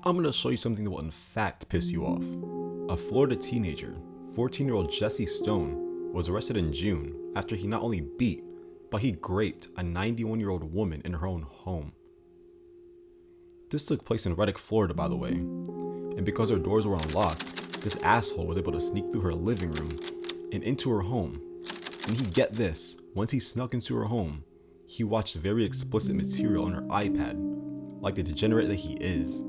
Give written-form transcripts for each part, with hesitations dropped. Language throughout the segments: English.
I'm going to show you something that will in fact piss you off. A Florida teenager, 14-year-old Jesse Stone, was arrested in June after he not only beat, but he graped a 91-year-old woman in her own home. This took place in Reddick, Florida, by the way, and because her doors were unlocked, this asshole was able to sneak through her living room and into her home. And get this, once he snuck into her home, he watched very explicit material on her iPad, like the degenerate that he is.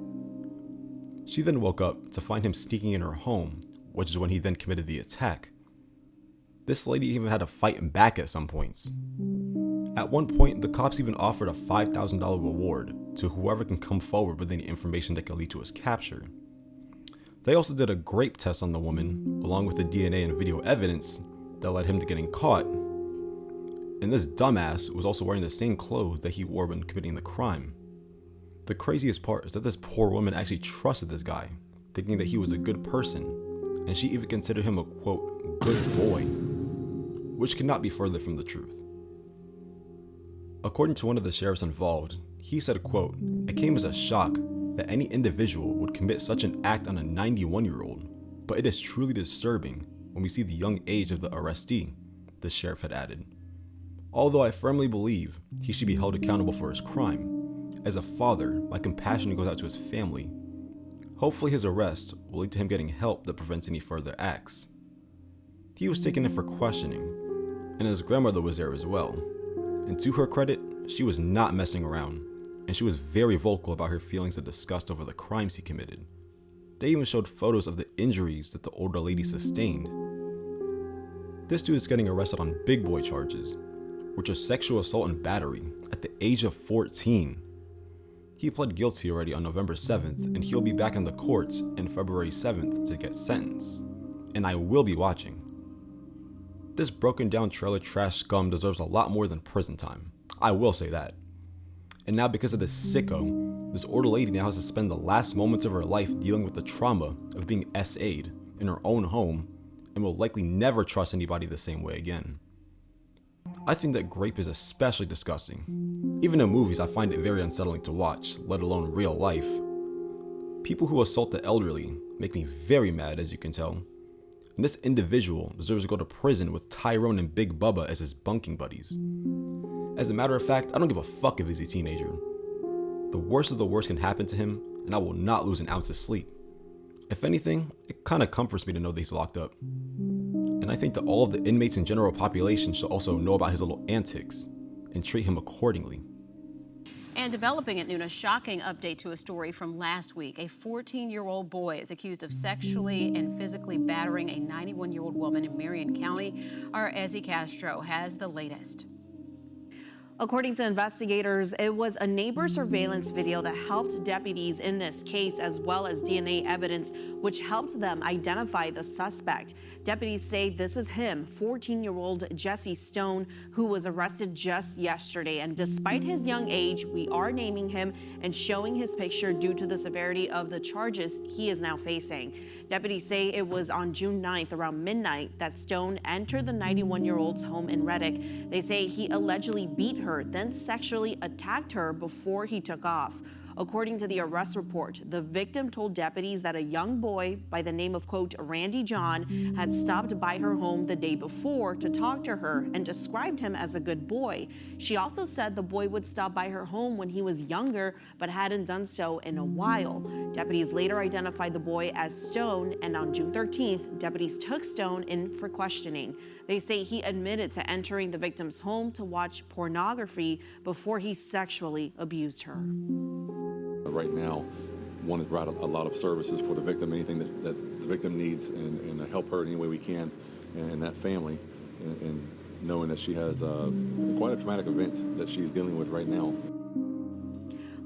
She then woke up to find him sneaking in her home, which is when he then committed the attack. This lady even had to fight back at some points. At one point, the cops even offered a $5,000 reward to whoever can come forward with any information that could lead to his capture. They also did a grape test on the woman, along with the DNA and video evidence that led him to getting caught. And this dumbass was also wearing the same clothes that he wore when committing the crime. The craziest part is that this poor woman actually trusted this guy, thinking that he was a good person, and she even considered him a quote, good boy, which could not be further from the truth. According to one of the sheriffs involved, he said, quote, "It came as a shock that any individual would commit such an act on a 91-year-old, but it is truly disturbing when we see the young age of the arrestee," the sheriff had added. "Although I firmly believe he should be held accountable for his crime, as a father, my compassion goes out to his family. Hopefully his arrest will lead to him getting help that prevents any further acts." He was taken in for questioning, and his grandmother was there as well. And to her credit, she was not messing around, and she was very vocal about her feelings of disgust over the crimes he committed. They even showed photos of the injuries that the older lady sustained. This dude is getting arrested on big boy charges, which are sexual assault and battery, at the age of 14. He pled guilty already on November 7th, and he'll be back in the courts on February 7th to get sentenced. And I will be watching. This broken down trailer trash scum deserves a lot more than prison time. I will say that. And now because of this sicko, this older lady now has to spend the last moments of her life dealing with the trauma of being SA'd in her own home, and will likely never trust anybody the same way again. I think that grape is especially disgusting. Even in movies, I find it very unsettling to watch, let alone real life. People who assault the elderly make me very mad, as you can tell. And this individual deserves to go to prison with Tyrone and Big Bubba as his bunking buddies. As a matter of fact, I don't give a fuck if he's a teenager. The worst of the worst can happen to him, and I will not lose an ounce of sleep. If anything, it kinda comforts me to know that he's locked up. And I think that all of the inmates and general population should also know about his little antics and treat him accordingly. And developing at noon, a shocking update to a story from last week. A 14-year-old boy is accused of sexually and physically battering a 91-year-old woman in Marion County. Our Ezzy Castro has the latest. According to investigators, it was a neighbor surveillance video that helped deputies in this case, as well as DNA evidence, which helped them identify the suspect. Deputies say this is him, 14-year-old Jesse Stone, who was arrested just yesterday. And despite his young age, we are naming him and showing his picture due to the severity of the charges he is now facing. Deputies say it was on June 9th around midnight that Stone entered the 91-year-old's home in Reddick. They say he allegedly beat her, then sexually attacked her before he took off. According to the arrest report, the victim told deputies that a young boy by the name of, quote, Randy John had stopped by her home the day before to talk to her and described him as a good boy. She also said the boy would stop by her home when he was younger, but hadn't done so in a while. Deputies later identified the boy as Stone, and on June 13th, deputies took Stone in for questioning. They say he admitted to entering the victim's home to watch pornography before he sexually abused her. Right now, want to provide a lot of services for the victim, anything that the victim needs, and help her in any way we can, and that family, and knowing that she has quite a traumatic event that she's dealing with right now.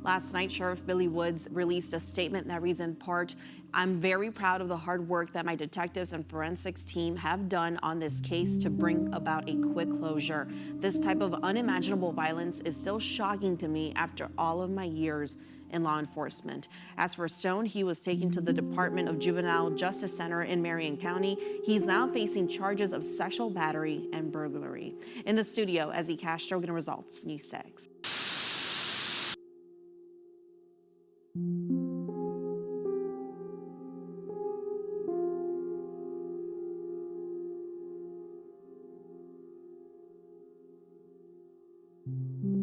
Last night, Sheriff Billy Woods released a statement that reads in part, "I'm very proud of the hard work that my detectives and forensics team have done on this case to bring about a quick closure. This type of unimaginable violence is still shocking to me after all of my years in law enforcement." As for Stone, he was taken to the Department of Juvenile Justice Center in Marion County. He's now facing charges of sexual battery and burglary. In the studio, Ezzy Castro, Gonna Results, News 6. you.